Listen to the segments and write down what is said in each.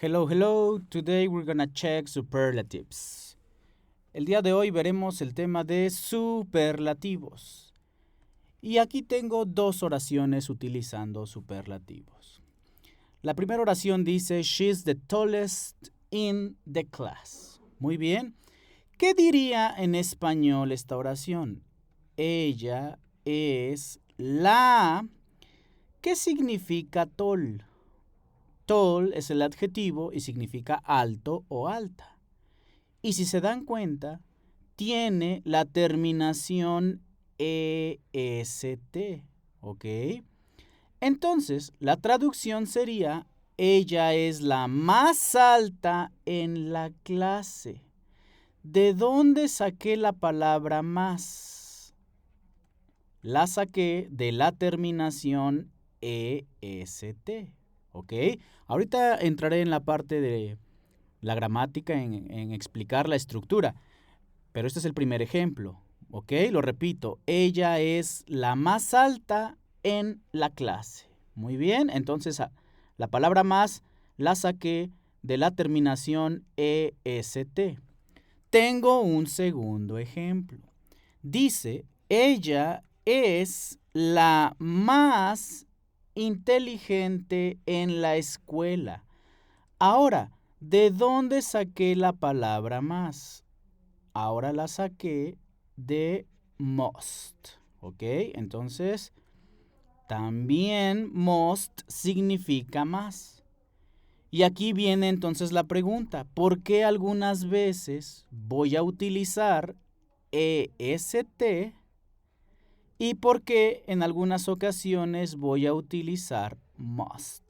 Hello, hello. Today we're gonna check superlatives. El día de hoy veremos el tema de superlativos. Y aquí tengo dos oraciones utilizando superlativos. La primera oración dice, she's the tallest in the class. Muy bien. ¿Qué diría en español esta oración? Ella es la... ¿Qué significa tall? Tall es el adjetivo y significa alto o alta. Y si se dan cuenta, tiene la terminación EST, ¿ok? Entonces, la traducción sería, ella es la más alta en la clase. ¿De dónde saqué la palabra más? La saqué de la terminación EST, ¿ok? Ahorita entraré en la parte de la gramática, en explicar la estructura, pero este es el primer ejemplo, ¿ok? Lo repito, ella es la más alta en la clase. Muy bien, entonces la palabra más la saqué de la terminación EST. Tengo un segundo ejemplo. Dice, ella es la más inteligente en la escuela. Ahora, ¿de dónde saqué la palabra más? Ahora la saqué de most, ¿ok? Entonces, también most significa más. Y aquí viene entonces la pregunta, ¿por qué algunas veces voy a utilizar EST y por qué en algunas ocasiones voy a utilizar must?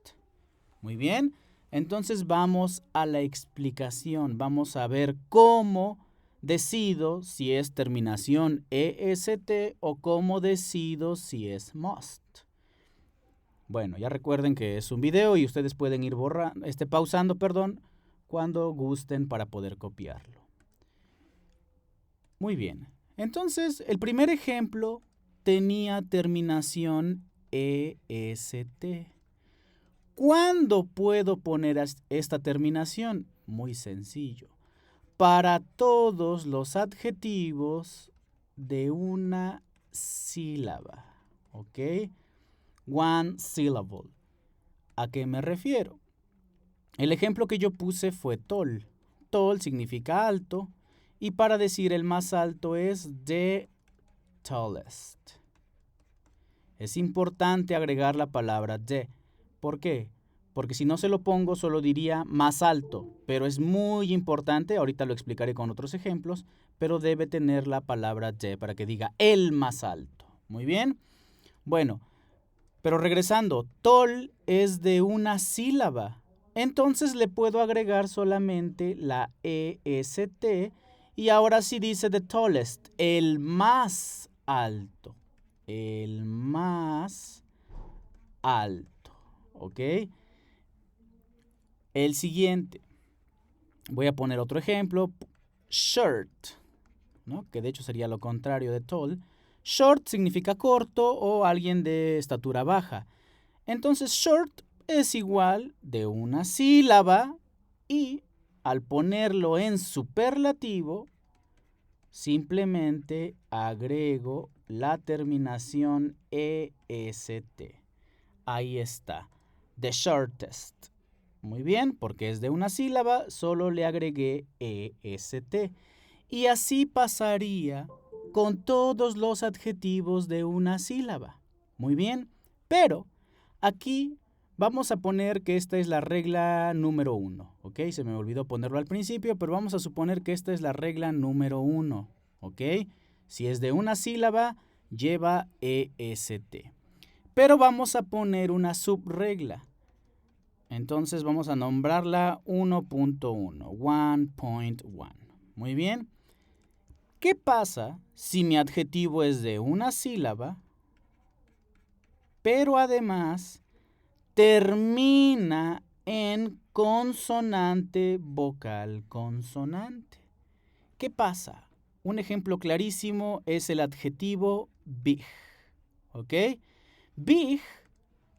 Muy bien, entonces vamos a la explicación. Vamos a ver cómo decido si es terminación EST o cómo decido si es must. Bueno, ya recuerden que es un video y ustedes pueden ir pausando, cuando gusten para poder copiarlo. Muy bien, entonces el primer ejemplo tenía terminación EST. ¿Cuándo puedo poner esta terminación? Muy sencillo. Para todos los adjetivos de una sílaba. ¿Ok? One syllable. ¿A qué me refiero? El ejemplo que yo puse fue tall. Tall significa alto. Y para decir el más alto es the tallest. Es importante agregar la palabra the. ¿Por qué? Porque si no se lo pongo, solo diría más alto. Pero es muy importante, ahorita lo explicaré con otros ejemplos, pero debe tener la palabra the para que diga el más alto. Muy bien. Bueno, pero regresando, tall es de una sílaba. Entonces le puedo agregar solamente la EST y ahora sí dice the tallest, el más alto. El más alto, ¿ok? El siguiente, voy a poner otro ejemplo, short, ¿no? Que de hecho sería lo contrario de tall. Short significa corto o alguien de estatura baja. Entonces short es igual de una sílaba y al ponerlo en superlativo, simplemente agrego la terminación EST. Ahí está. The shortest. Muy bien, porque es de una sílaba, solo le agregué EST. Y así pasaría con todos los adjetivos de una sílaba. Muy bien, pero aquí vamos a poner que esta es la regla número 1. ¿Ok? Se me olvidó ponerlo al principio, pero vamos a suponer que esta es la regla número 1. ¿Ok? Si es de una sílaba, lleva EST. Pero vamos a poner una subregla. Entonces vamos a nombrarla 1.1, 1.1. Muy bien. ¿Qué pasa si mi adjetivo es de una sílaba, pero además termina en consonante vocal consonante? ¿Qué pasa? Un ejemplo clarísimo es el adjetivo big. ¿Ok? Big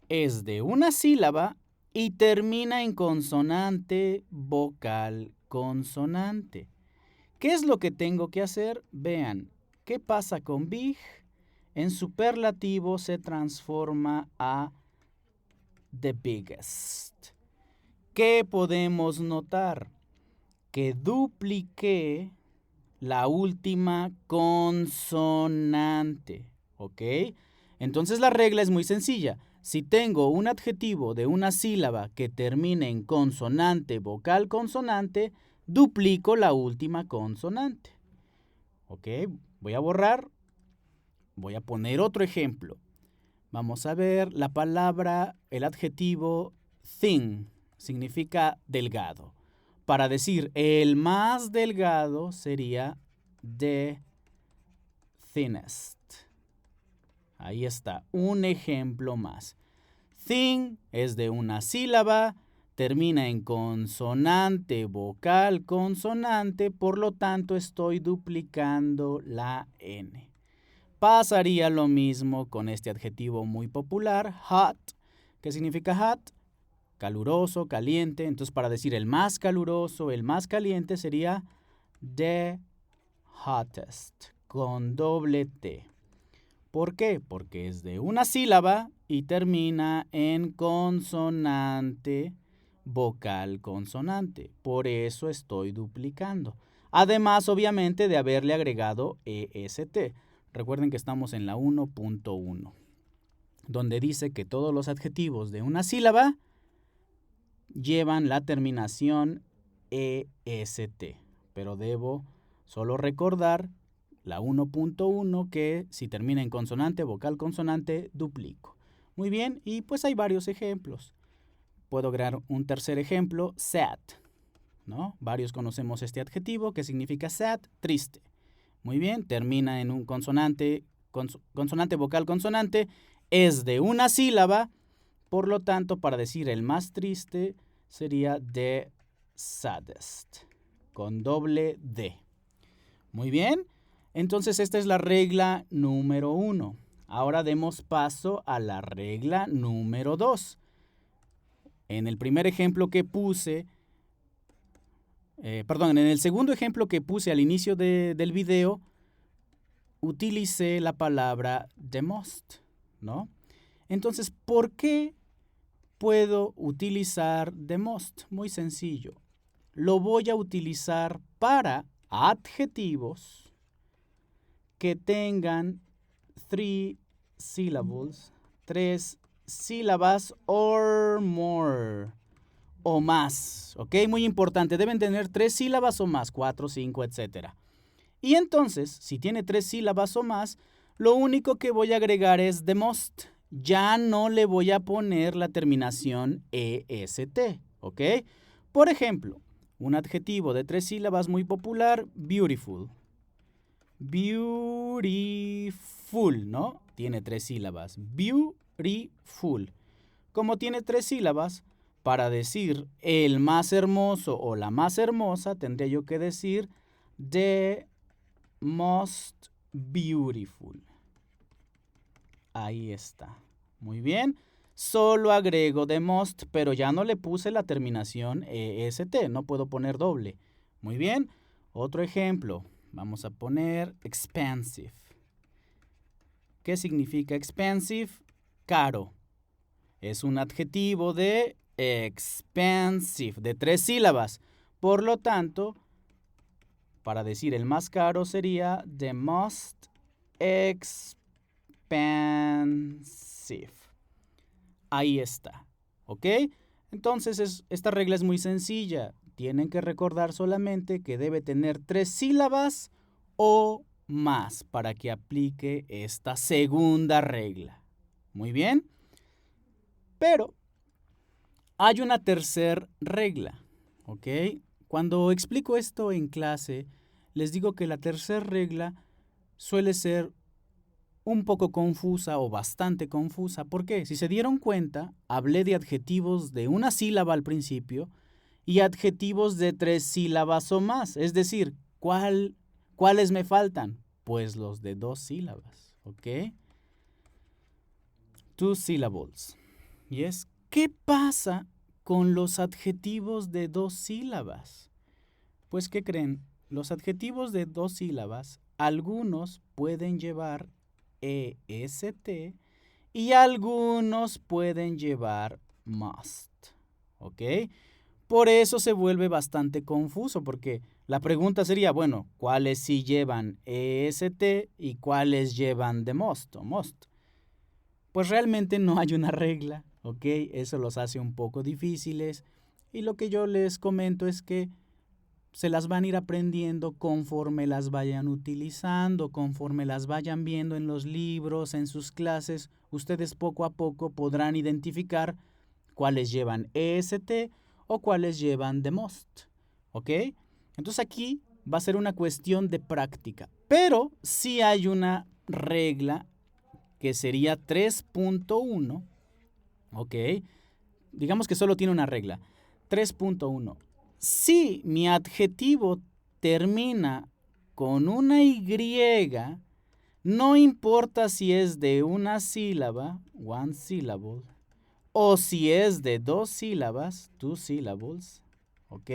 es de una sílaba y termina en consonante, vocal, consonante. ¿Qué es lo que tengo que hacer? Vean, ¿qué pasa con big? En superlativo se transforma a the biggest. ¿Qué podemos notar? Que dupliqué la última consonante, ¿ok? Entonces la regla es muy sencilla. Si tengo un adjetivo de una sílaba que termine en consonante, vocal, consonante, duplico la última consonante. ¿Ok? Voy a borrar. Voy a poner otro ejemplo. Vamos a ver la palabra, el adjetivo thin, significa delgado. Para decir el más delgado sería the thinnest. Ahí está, un ejemplo más. Thin es de una sílaba, termina en consonante, vocal, consonante, por lo tanto estoy duplicando la N. Pasaría lo mismo con este adjetivo muy popular, hot. ¿Qué significa hot? Caluroso, caliente. Entonces, para decir el más caluroso, el más caliente sería the hottest, con doble T. ¿Por qué? Porque es de una sílaba y termina en consonante, vocal, consonante. Por eso estoy duplicando. Además, obviamente, de haberle agregado EST. Recuerden que estamos en la 1.1, donde dice que todos los adjetivos de una sílaba llevan la terminación EST. Pero debo solo recordar la 1.1 que si termina en consonante, vocal, consonante, duplico. Muy bien, y pues hay varios ejemplos. Puedo crear un tercer ejemplo, sad, ¿no? Varios conocemos este adjetivo que significa sad, triste. Muy bien, termina en un consonante, consonante, vocal, consonante, es de una sílaba, por lo tanto, para decir el más triste sería the saddest, con doble D. Muy bien, entonces esta es la regla número 1. Ahora demos paso a la regla número 2. En el primer ejemplo que puse, en el segundo ejemplo que puse al inicio del video, utilicé la palabra the most, ¿no? Entonces, ¿por qué puedo utilizar the most? Muy sencillo. Lo voy a utilizar para adjetivos que tengan 3 syllables, 3 sílabas or more, o más, ¿ok? Muy importante, deben tener 3 sílabas o más, 4, 5, etc. Y entonces, si tiene 3 sílabas o más, lo único que voy a agregar es the most. Ya no le voy a poner la terminación EST, ¿ok? Por ejemplo, un adjetivo de 3 sílabas muy popular, beautiful. Beautiful, ¿no? Tiene 3 sílabas. Beautiful. Como tiene 3 sílabas, para decir el más hermoso o la más hermosa, tendría yo que decir the most beautiful. Ahí está. Muy bien. Solo agrego the most, pero ya no le puse la terminación EST. No puedo poner doble. Muy bien. Otro ejemplo. Vamos a poner expensive. ¿Qué significa expensive? Caro. Es un adjetivo de expensive, de 3 sílabas. Por lo tanto, para decir el más caro sería the most expensive. Ahí está. ¿Ok? Entonces, esta regla es muy sencilla. Tienen que recordar solamente que debe tener 3 sílabas o más para que aplique esta segunda regla. Muy bien. Pero hay una tercera regla. ¿Ok? Cuando explico esto en clase, les digo que la tercera regla suele ser un poco confusa o bastante confusa. ¿Por qué? Si se dieron cuenta, hablé de adjetivos de una sílaba al principio y adjetivos de 3 sílabas o más. Es decir, ¿cuáles me faltan? Pues los de 2 sílabas. ¿Ok? 2 syllables. Yes. ¿Qué pasa con los adjetivos de 2 sílabas? Pues, ¿qué creen? Los adjetivos de 2 sílabas, algunos pueden llevar EST y algunos pueden llevar must. ¿Ok? Por eso se vuelve bastante confuso, porque la pregunta sería, bueno, ¿cuáles sí llevan EST y cuáles llevan the must o must? Pues realmente no hay una regla, ¿ok? Eso los hace un poco difíciles y lo que yo les comento es que se las van a ir aprendiendo conforme las vayan utilizando, conforme las vayan viendo en los libros, en sus clases. Ustedes poco a poco podrán identificar cuáles llevan EST o cuáles llevan the must, ¿ok? Entonces aquí va a ser una cuestión de práctica, pero sí hay una regla que sería 3.1, ¿ok? Digamos que solo tiene una regla. 3.1. Si mi adjetivo termina con una Y, no importa si es de una sílaba, one syllable, o si es de 2 sílabas, two syllables, ¿ok?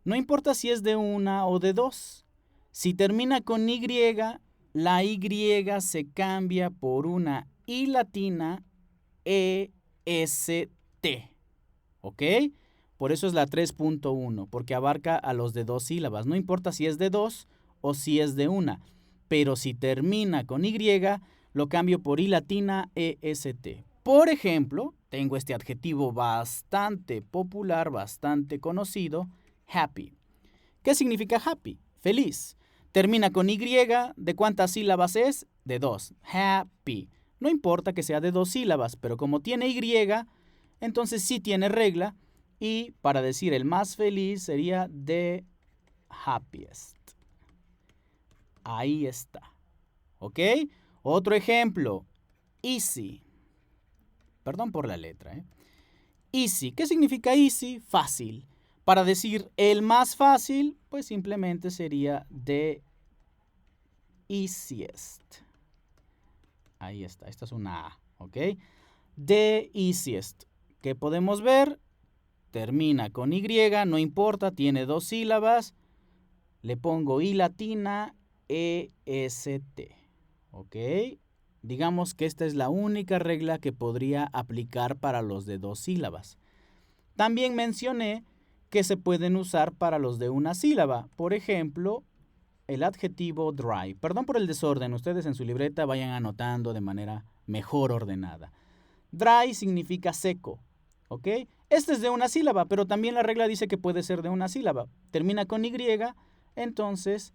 No importa si es de una o de 2. Si termina con Y, la Y se cambia por una I latina EST, ¿ok? Por eso es la 3.1, porque abarca a los de 2 sílabas. No importa si es de 2 o si es de una, pero si termina con Y, lo cambio por I latina EST. Por ejemplo, tengo este adjetivo bastante popular, bastante conocido, happy. ¿Qué significa happy? Feliz. Termina con Y, ¿de cuántas sílabas es? De 2. Happy. No importa que sea de 2 sílabas, pero como tiene Y, entonces sí tiene regla. Y para decir el más feliz sería the happiest. Ahí está. ¿Ok? Otro ejemplo. Easy. Perdón por la letra, ¿eh? Easy. ¿Qué significa easy? Fácil. Para decir el más fácil, pues simplemente sería the easiest. Ahí está. Esta es una A, ¿ok? The easiest. ¿Qué podemos ver? Termina con Y, no importa, tiene 2 sílabas. Le pongo I latina, EST. ¿Ok? Digamos que esta es la única regla que podría aplicar para los de 2 sílabas. También mencioné que se pueden usar para los de una sílaba. Por ejemplo, el adjetivo dry. Perdón por el desorden, ustedes en su libreta vayan anotando de manera mejor ordenada. Dry significa seco, ¿ok? Este es de una sílaba, pero también la regla dice que puede ser de una sílaba. Termina con Y, entonces,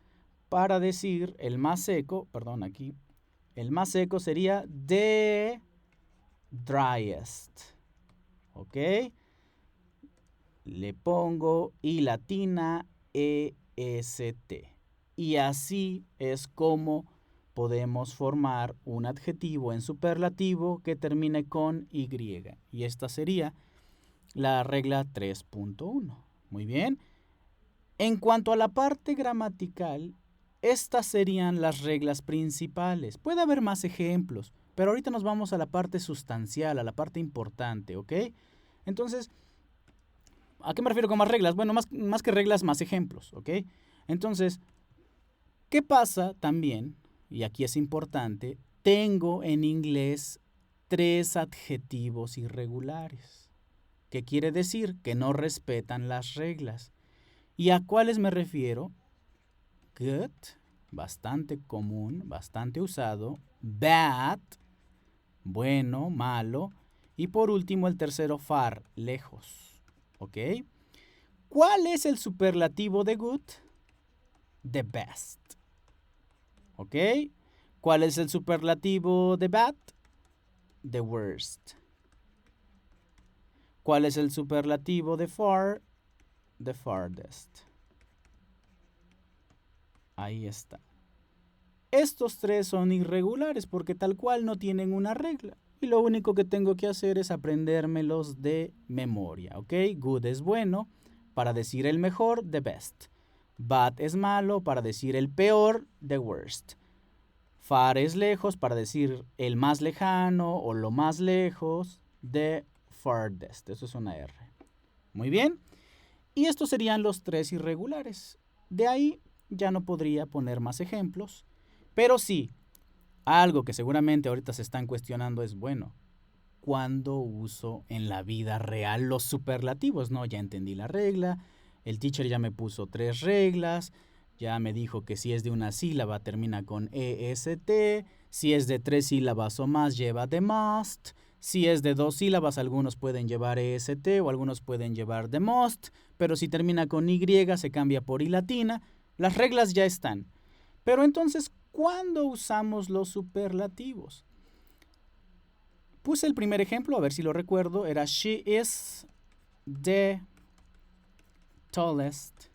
para decir el más seco, perdón, aquí, el más seco sería the driest, ¿ok? Le pongo I latina EST. Y así es como podemos formar un adjetivo en superlativo que termine con Y. Y esta sería la regla 3.1. Muy bien. En cuanto a la parte gramatical, estas serían las reglas principales. Puede haber más ejemplos, pero ahorita nos vamos a la parte sustancial, a la parte importante, ¿ok? Entonces, ¿a qué me refiero con más reglas? Bueno, más que reglas, más ejemplos, ¿ok? Entonces, ¿qué pasa también? Y aquí es importante, tengo en inglés 3 adjetivos irregulares. ¿Qué quiere decir? Que no respetan las reglas. ¿Y a cuáles me refiero? Good, bastante común, bastante usado. Bad, bueno, malo. Y por último el tercero, far, lejos. ¿Ok? ¿Cuál es el superlativo de good? The best. ¿Ok? ¿Cuál es el superlativo de bad? The worst. ¿Cuál es el superlativo de far? The farthest. Ahí está. Estos 3 son irregulares porque tal cual no tienen una regla. Y lo único que tengo que hacer es aprendérmelos de memoria, ¿ok? Good es bueno, para decir el mejor, the best. Bad es malo, para decir el peor, the worst. Far es lejos, para decir el más lejano o lo más lejos, the farthest. Eso es una R. Muy bien. Y estos serían los 3 irregulares. De ahí ya no podría poner más ejemplos. Pero sí, algo que seguramente ahorita se están cuestionando es, bueno, ¿cuándo uso en la vida real los superlativos? No, ya entendí la regla. El teacher ya me puso 3 reglas. Ya me dijo que si es de una sílaba termina con EST. Si es de 3 sílabas o más lleva the must. Si es de 2 sílabas algunos pueden llevar EST o algunos pueden llevar the must. Pero si termina con Y se cambia por I latina. Las reglas ya están. Pero entonces, ¿cuándo usamos los superlativos? Puse el primer ejemplo, a ver si lo recuerdo. Era she is the tallest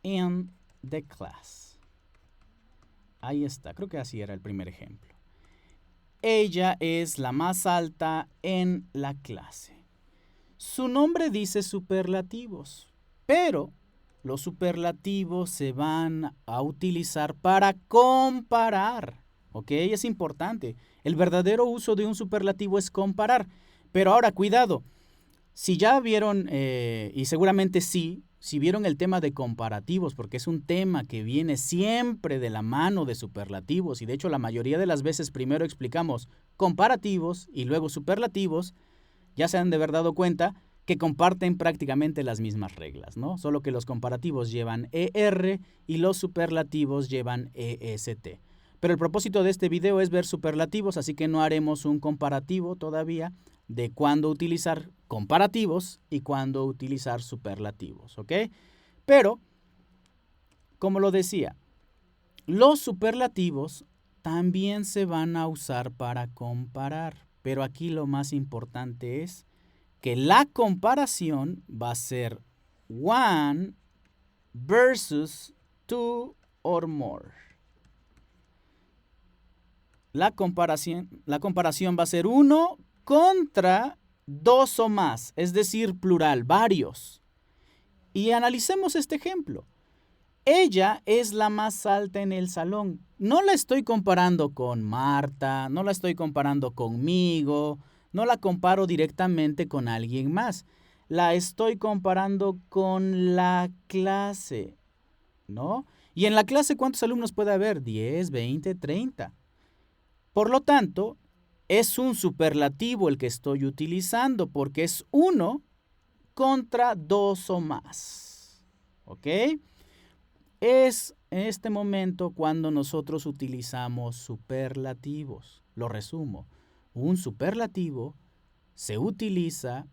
in the class. Ahí está, creo que así era el primer ejemplo. Ella es la más alta en la clase. Su nombre dice superlativos, pero los superlativos se van a utilizar para comparar. ¿Ok? Es importante. El verdadero uso de un superlativo es comparar. Pero ahora, cuidado. Si ya vieron, y seguramente sí, si vieron el tema de comparativos, porque es un tema que viene siempre de la mano de superlativos, y de hecho la mayoría de las veces primero explicamos comparativos y luego superlativos, ya se han de haber dado cuenta que comparten prácticamente las mismas reglas, ¿no? Solo que los comparativos llevan ER y los superlativos llevan EST. Pero el propósito de este video es ver superlativos, así que no haremos un comparativo todavía de cuándo utilizar comparativos y cuándo utilizar superlativos, ¿ok? Pero, como lo decía, los superlativos también se van a usar para comparar, pero aquí lo más importante es que la comparación va a ser one versus two or more. La comparación va a ser 1 contra 2 o más, es decir, plural, varios. Y analicemos este ejemplo. Ella es la más alta en el salón. No la estoy comparando con Marta, no la estoy comparando conmigo, no la comparo directamente con alguien más. La estoy comparando con la clase, ¿no? Y en la clase, ¿cuántos alumnos puede haber? 10, 20, 30. Por lo tanto, es un superlativo el que estoy utilizando porque es 1 contra 2 o más. ¿Ok? Es en este momento cuando nosotros utilizamos superlativos. Lo resumo. Un superlativo se utiliza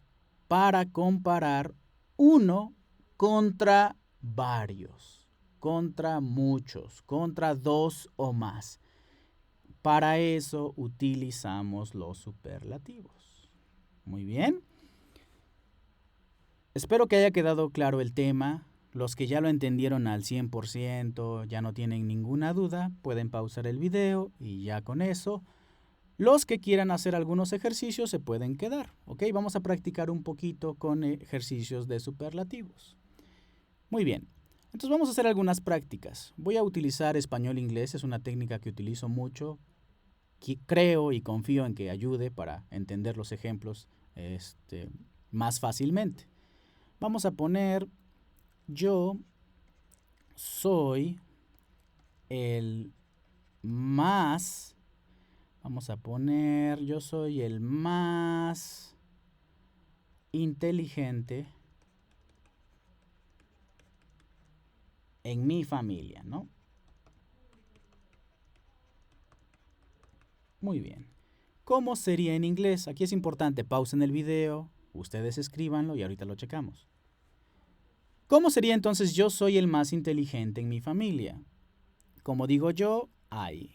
para comparar 1 contra varios, contra muchos, contra 2 o más. Para eso utilizamos los superlativos. Muy bien. Espero que haya quedado claro el tema. Los que ya lo entendieron al 100%, ya no tienen ninguna duda, pueden pausar el video y ya con eso. Los que quieran hacer algunos ejercicios se pueden quedar. ¿Ok? Vamos a practicar un poquito con ejercicios de superlativos. Muy bien. Entonces vamos a hacer algunas prácticas. Voy a utilizar español-inglés, es una técnica que utilizo mucho. Creo y confío en que ayude para entender los ejemplos más fácilmente. Vamos a poner, yo soy el más, vamos a poner, yo soy el más inteligente en mi familia, ¿no? Muy bien. ¿Cómo sería en inglés? Aquí es importante, pausen el video, ustedes escríbanlo y ahorita lo checamos. ¿Cómo sería entonces yo soy el más inteligente en mi familia? Como digo yo, I.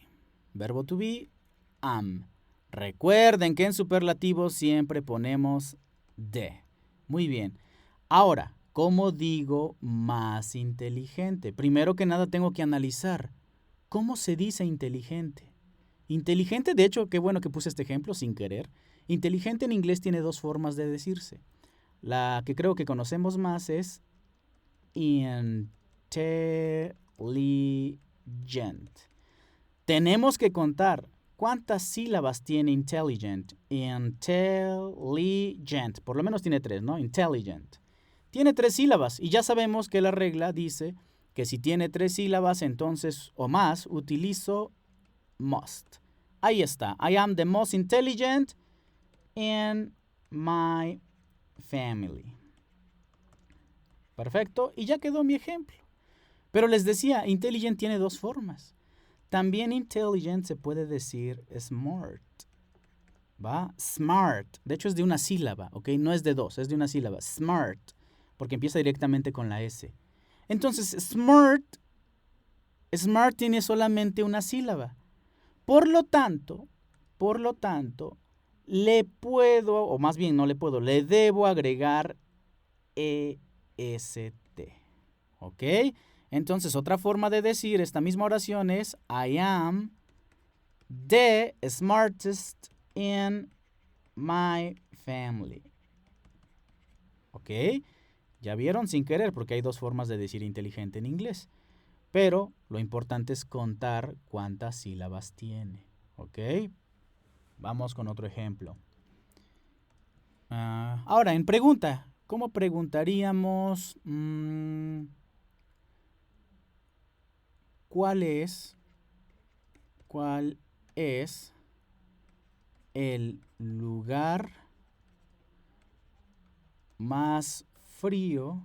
Verbo to be, am. Recuerden que en superlativos siempre ponemos de. Muy bien. Ahora, ¿cómo digo más inteligente? Primero que nada tengo que analizar. ¿Cómo se dice inteligente? Inteligente, de hecho, qué bueno que puse este ejemplo sin querer. Inteligente en inglés tiene 2 formas de decirse. La que creo que conocemos más es intelligent. Tenemos que contar ¿Cuántas sílabas tiene intelligent? Intelligent. Por lo menos tiene 3, ¿no? Intelligent. Tiene 3 sílabas y ya sabemos que la regla dice que si tiene 3 sílabas entonces o más utilizo must. Ahí está. I am the most intelligent in my family. Perfecto. Y ya quedó mi ejemplo. Pero les decía, intelligent tiene 2 formas. También intelligent se puede decir smart. ¿Va? Smart. De hecho es de una sílaba, ¿ok? No es de 2, es de una sílaba. Smart. Porque empieza directamente con la S. Entonces, smart tiene solamente una sílaba. Por lo tanto, le puedo, o más bien no le puedo, le debo agregar EST. ¿Ok? Entonces, otra forma de decir esta misma oración es I am the smartest in my family. ¿Ok? Ya vieron sin querer porque hay 2 formas de decir inteligente en inglés. Pero lo importante es contar cuántas sílabas tiene. ¿Ok? Vamos con otro ejemplo. Ahora, en pregunta. ¿Cómo preguntaríamos? ¿Cuál es el lugar más frío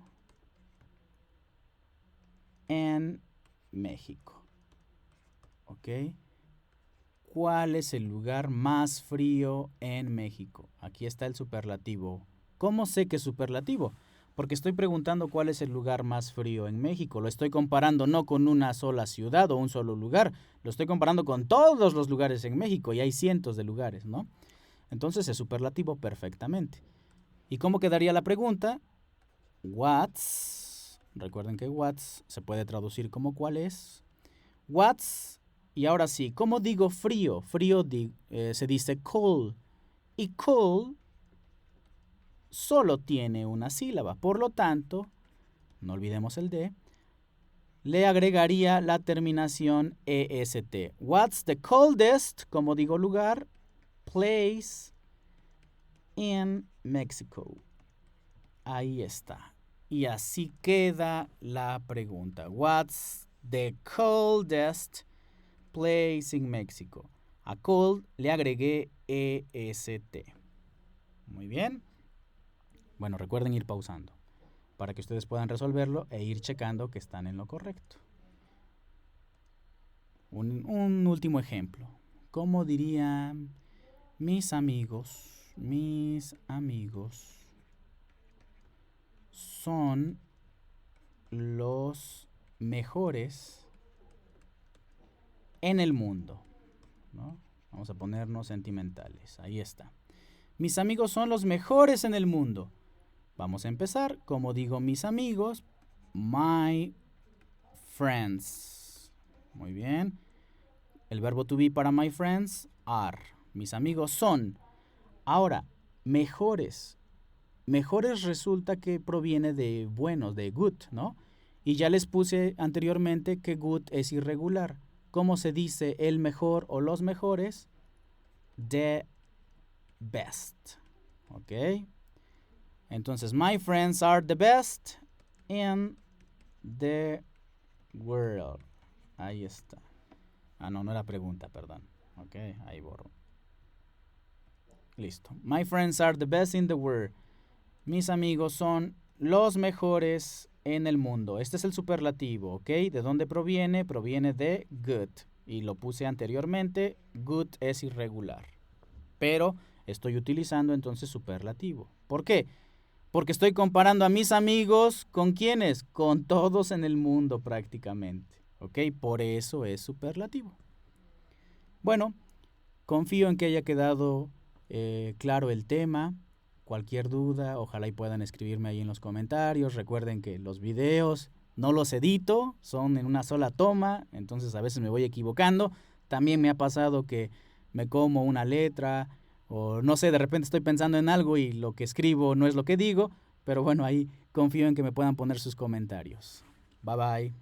en México? ¿Ok? ¿Cuál es el lugar más frío en México? Aquí está el superlativo. ¿Cómo sé que es superlativo? Porque estoy preguntando cuál es el lugar más frío en México. Lo estoy comparando no con una sola ciudad o un solo lugar. Lo estoy comparando con todos los lugares en México y hay cientos de lugares, ¿no? Entonces es superlativo perfectamente. ¿Y cómo quedaría la pregunta? What's, recuerden que what's se puede traducir como cuál es. What's, y ahora sí, ¿cómo digo frío? Frío se dice cold. Y cold solo tiene una sílaba. Por lo tanto, no olvidemos el D, le agregaría la terminación EST. What's the coldest, como digo lugar, place in Mexico? Ahí está. Y así queda la pregunta. What's the coldest place in Mexico? A cold le agregué EST. Muy bien. Bueno, recuerden ir pausando para que ustedes puedan resolverlo e ir checando que están en lo correcto. Un último ejemplo. ¿Cómo dirían mis amigos son los mejores en el mundo? ¿No? Vamos a ponernos sentimentales. Ahí está. Mis amigos son los mejores en el mundo. Vamos a empezar. Como digo mis amigos, my friends. Muy bien. El verbo to be para my friends, are. Mis amigos son. Ahora, mejores. Mejores resulta que proviene de buenos, de good, ¿no? Y ya les puse anteriormente que good es irregular. ¿Cómo se dice el mejor o los mejores? The best. ¿Ok? Entonces, my friends are the best in the world. Ahí está. No era pregunta, perdón. Ok, ahí borro. Listo. My friends are the best in the world. Mis amigos son los mejores en el mundo. Este es el superlativo, ¿ok? ¿De dónde proviene? Proviene de good. Y lo puse anteriormente. Good es irregular. Pero estoy utilizando entonces superlativo. ¿Por qué? Porque estoy comparando a mis amigos ¿con quiénes? Con todos en el mundo prácticamente. ¿Ok? Por eso es superlativo. Bueno, confío en que haya quedado claro el tema. Cualquier duda, ojalá y puedan escribirme ahí en los comentarios. Recuerden que los videos no los edito, son en una sola toma, entonces a veces me voy equivocando. También me ha pasado que me como una letra o no sé, de repente estoy pensando en algo y lo que escribo no es lo que digo, pero bueno, ahí confío en que me puedan poner sus comentarios. Bye bye.